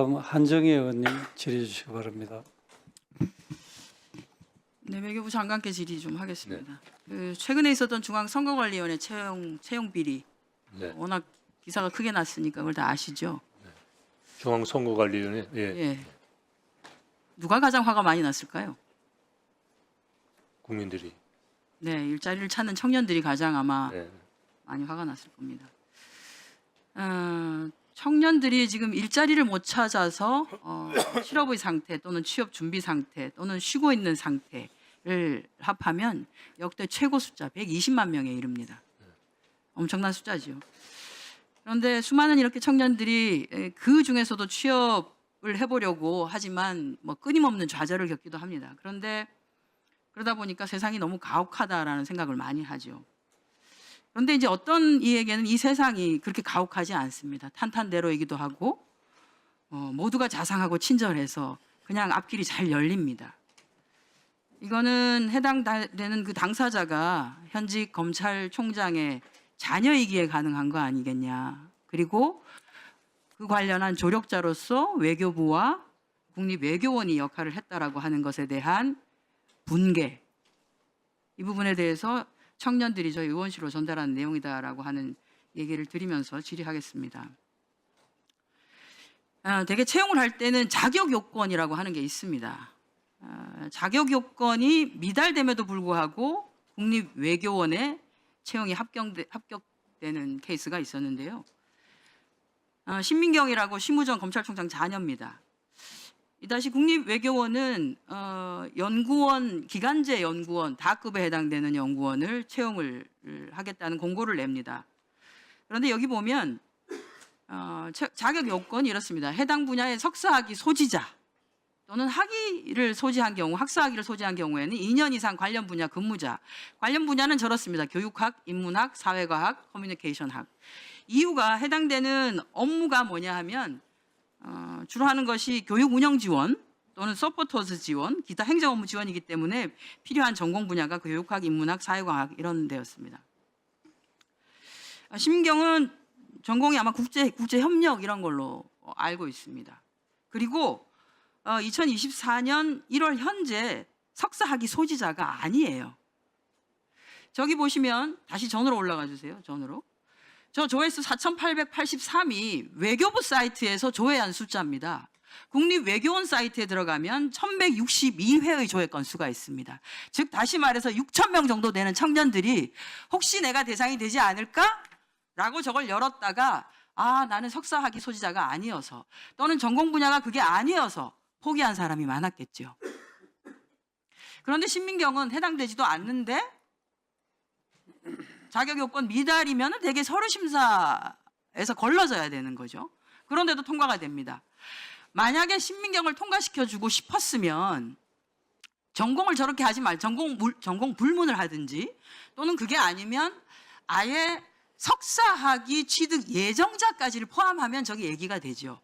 다음 한정희 의원님 질의해 주시기 바랍니다. 네, 외교부 장관께 질의 좀 하겠습니다. 그 최근에 있었던 중앙선거관리위원회 채용 비리, 네. 워낙 기사가 크게 났으니까 그걸 다 아시죠? 중앙선거관리위원회. 예. 예. 누가 가장 화가 많이 났을까요? 국민들이. 네, 일자리를 찾는 청년들이 가장 아마 네. 많이 화가 났을 겁니다. 청년들이 지금 일자리를 못 찾아서 실업의 상태 또는 취업 준비 상태 또는 쉬고 있는 상태를 합하면 역대 최고 숫자 120만 명에 이릅니다. 엄청난 숫자지요. 그런데 수많은 이렇게 청년들이 그 중에서도 취업을 해보려고 하지만 뭐 끊임없는 좌절을 겪기도 합니다. 그런데 그러다 보니까 세상이 너무 가혹하다라는 생각을 많이 하죠. 그런데 이제 어떤 이에게는 이 세상이 그렇게 가혹하지 않습니다. 탄탄대로이기도 하고 모두가 자상하고 친절해서 그냥 앞길이 잘 열립니다. 이거는 해당되는 그 당사자가 현직 검찰총장의 자녀이기에 가능한 거 아니겠냐. 그리고 그 관련한 조력자로서 외교부와 국립외교원이 역할을 했다라고 하는 것에 대한 분개, 이 부분에 대해서 청년들이 저희 의원실로 전달한 내용이다라고 하는 얘기를 드리면서 질의하겠습니다. 대개 채용을 할 때는 자격 요건이라고 하는 게 있습니다. 자격 요건이 미달됨에도 불구하고 국립외교원에 채용이 합격되는 케이스가 있었는데요. 신민경이라고 심우정 검찰총장 자녀입니다. 이다시 국립외교원은 연구원, 기간제 연구원, 다급에 해당되는 연구원을 채용을 하겠다는 공고를 냅니다. 그런데 여기 보면 자격 요건이 이렇습니다. 해당 분야의 석사학위 소지자 또는 학위를 소지한 경우, 학사학위를 소지한 경우에는 2년 이상 관련 분야 근무자. 관련 분야는 저렇습니다. 교육학, 인문학, 사회과학, 커뮤니케이션학. 이유가 해당되는 업무가 뭐냐 하면 주로 하는 것이 교육 운영 지원 또는 서포터즈 지원, 기타 행정 업무 지원이기 때문에 필요한 전공 분야가 교육학, 인문학, 사회과학 이런 데였습니다. 신민경은 전공이 아마 국제 협력 이런 걸로 알고 있습니다. 그리고 2024년 1월 현재 석사학위 소지자가 아니에요. 저기 보시면 다시 전으로 올라가 주세요. 전으로. 저 조회수 4,883이 외교부 사이트에서 조회한 숫자입니다. 국립외교원 사이트에 들어가면 1,162회의 조회 건수가 있습니다. 즉 다시 말해서 6,000명 정도 되는 청년들이 혹시 내가 대상이 되지 않을까? 라고 저걸 열었다가 나는 석사학위 소지자가 아니어서 또는 전공 분야가 그게 아니어서 포기한 사람이 많았겠죠. 그런데 신민경은 해당되지도 않는데 자격 요건 미달이면 대개 서류 심사에서 걸러져야 되는 거죠. 그런데도 통과가 됩니다. 만약에 신민경을 통과시켜주고 싶었으면 전공을 저렇게 하지 전공 불문을 하든지 또는 그게 아니면 아예 석사학위 취득 예정자까지를 포함하면 저기 얘기가 되죠.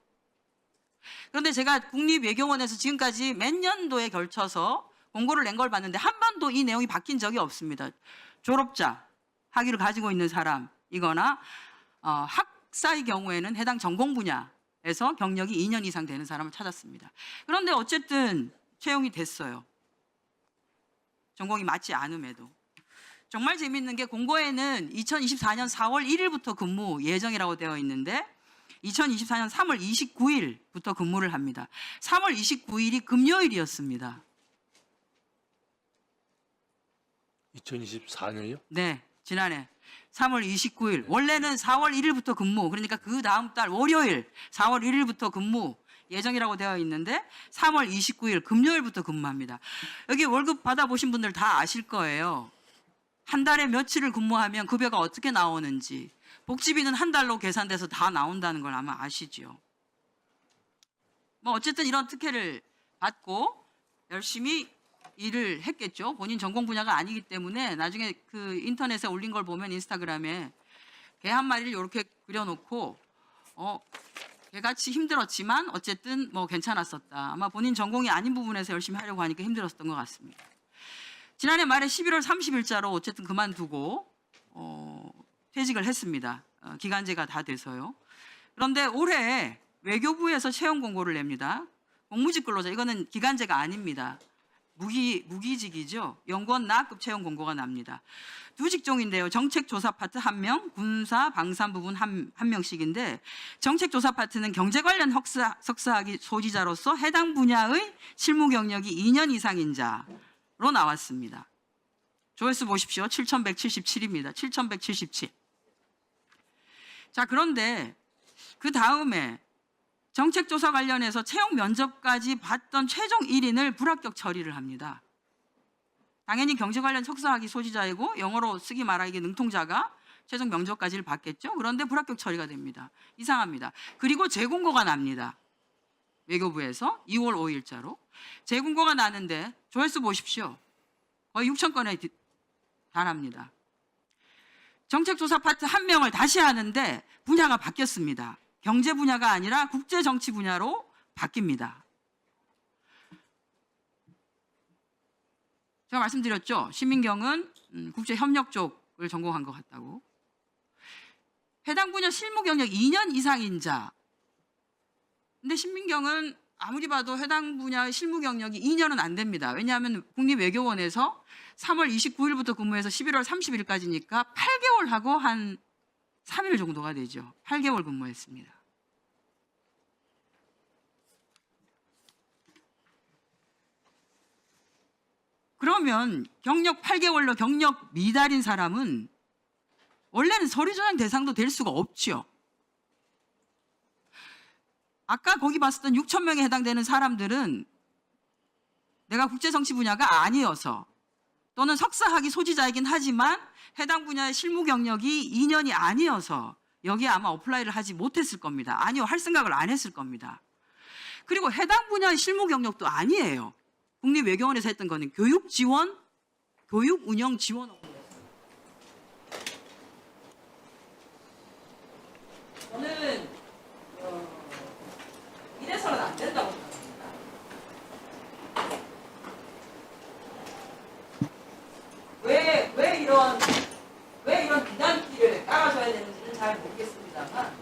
그런데 제가 국립외교원에서 지금까지 몇 년도에 걸쳐서 공고를 낸 걸 봤는데 한 번도 이 내용이 바뀐 적이 없습니다. 졸업자, 학위를 가지고 있는 사람이거나 학사의 경우에는 해당 전공 분야에서 경력이 2년 이상 되는 사람을 찾았습니다. 그런데 어쨌든 채용이 됐어요. 전공이 맞지 않음에도. 정말 재밌는 게 공고에는 2024년 4월 1일부터 근무 예정이라고 되어 있는데 2024년 3월 29일부터 근무를 합니다. 3월 29일이 금요일이었습니다. 2024년이요? 네, 지난해 3월 29일. 원래는 4월 1일부터 근무, 그러니까 그 다음 달 월요일 4월 1일부터 근무 예정이라고 되어 있는데 3월 29일 금요일부터 근무합니다. 여기 월급 받아보신 분들 다 아실 거예요. 한 달에 며칠을 근무하면 급여가 어떻게 나오는지, 복지비는 한 달로 계산돼서 다 나온다는 걸 아마 아시죠. 뭐 어쨌든 이런 특혜를 받고 열심히 일을 했겠죠. 본인 전공 분야가 아니기 때문에 나중에 그 인터넷에 올린 걸 보면 인스타그램에 개 한 마리를 이렇게 그려놓고 개같이 힘들었지만 어쨌든 뭐 괜찮았었다. 아마 본인 전공이 아닌 부분에서 열심히 하려고 하니까 힘들었던 것 같습니다. 지난해 말에 11월 30일자로 어쨌든 그만두고 퇴직을 했습니다. 기간제가 다 돼서요. 그런데 올해 외교부에서 채용 공고를 냅니다. 공무직 근로자 이거는 기간제가 아닙니다. 무기직이죠. 연구원 나급 채용 공고가 납니다. 두 직종인데요. 정책조사 파트 1명, 군사 방산 부분 한 명씩인데 정책조사 파트는 경제 관련 석사학위 소지자로서 해당 분야의 실무 경력이 2년 이상인 자로 나왔습니다. 조회수 보십시오. 7,177입니다. 7,177. 자, 그런데 그 다음에 정책조사 관련해서 채용 면접까지 봤던 최종 1인을 불합격 처리를 합니다. 당연히 경제 관련 석사학위 소지자이고 영어로 쓰기 말하기 능통자가 최종 면접까지를 봤겠죠. 그런데 불합격 처리가 됩니다. 이상합니다. 그리고 재공고가 납니다. 외교부에서 2월 5일자로. 재공고가 나는데 조회수 보십시오. 거의 6천 건에 달합니다. 정책조사 파트 1명을 다시 하는데 분야가 바뀌었습니다. 경제 분야가 아니라 국제정치 분야로 바뀝니다. 제가 말씀드렸죠. 신민경은 국제협력 쪽을 전공한 것 같다고. 해당 분야 실무 경력 2년 이상인 자. 근데 신민경은 아무리 봐도 해당 분야의 실무 경력이 2년은 안 됩니다. 왜냐하면 국립외교원에서 3월 29일부터 근무해서 11월 30일까지니까 8개월 하고 한 3일 정도가 되죠. 8개월 근무했습니다. 그러면 경력 8개월로 경력 미달인 사람은 원래는 서류 전형 대상도 될 수가 없죠. 아까 거기 봤었던 6천 명에 해당되는 사람들은 내가 국제정치 분야가 아니어서 또는 석사학위 소지자이긴 하지만 해당 분야의 실무 경력이 2년이 아니어서 여기에 아마 어플라이를 하지 못했을 겁니다. 아니요, 할 생각을 안 했을 겁니다. 그리고 해당 분야의 실무 경력도 아니에요. 국립외교원에서 했던 거는 교육 지원, 교육 운영 지원 업무였어요. 저는 이래서는 안 된다고 생각합니다. 왜 이런 비단키를 깔아줘야 되는지는 잘 모르겠습니다만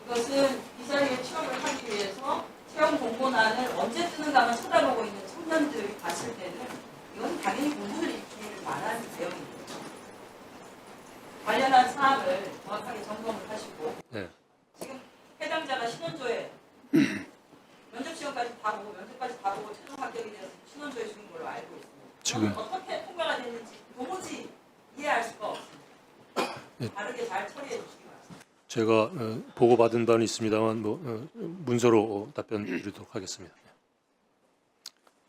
이것은 이 자리에 취업을 하기 위해서 채용 공고란을 언제 뜨는가만 쳐다보고 있는 청년들이 봤을 때는 이건 당연히 공부를 익히기를 말하는 내용입니다. 관련한 사항을 정확하게 점검을 하시고 네. 지금 해당자가 신원조회 면접 시험까지 다 보고 면접까지 다 보고 최종 합격이 되어서 신원조회 중인 걸로 알고 있습니다. 지금 어떻게 통과가 됐는지 도무지 이해할 수가 없습니다. 네. 다르게 잘 처리해 주시기 바랍니다. 제가 보고받은 바는 있습니다만 문서로 답변 드리도록 하겠습니다.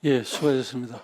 예, 수고하셨습니다.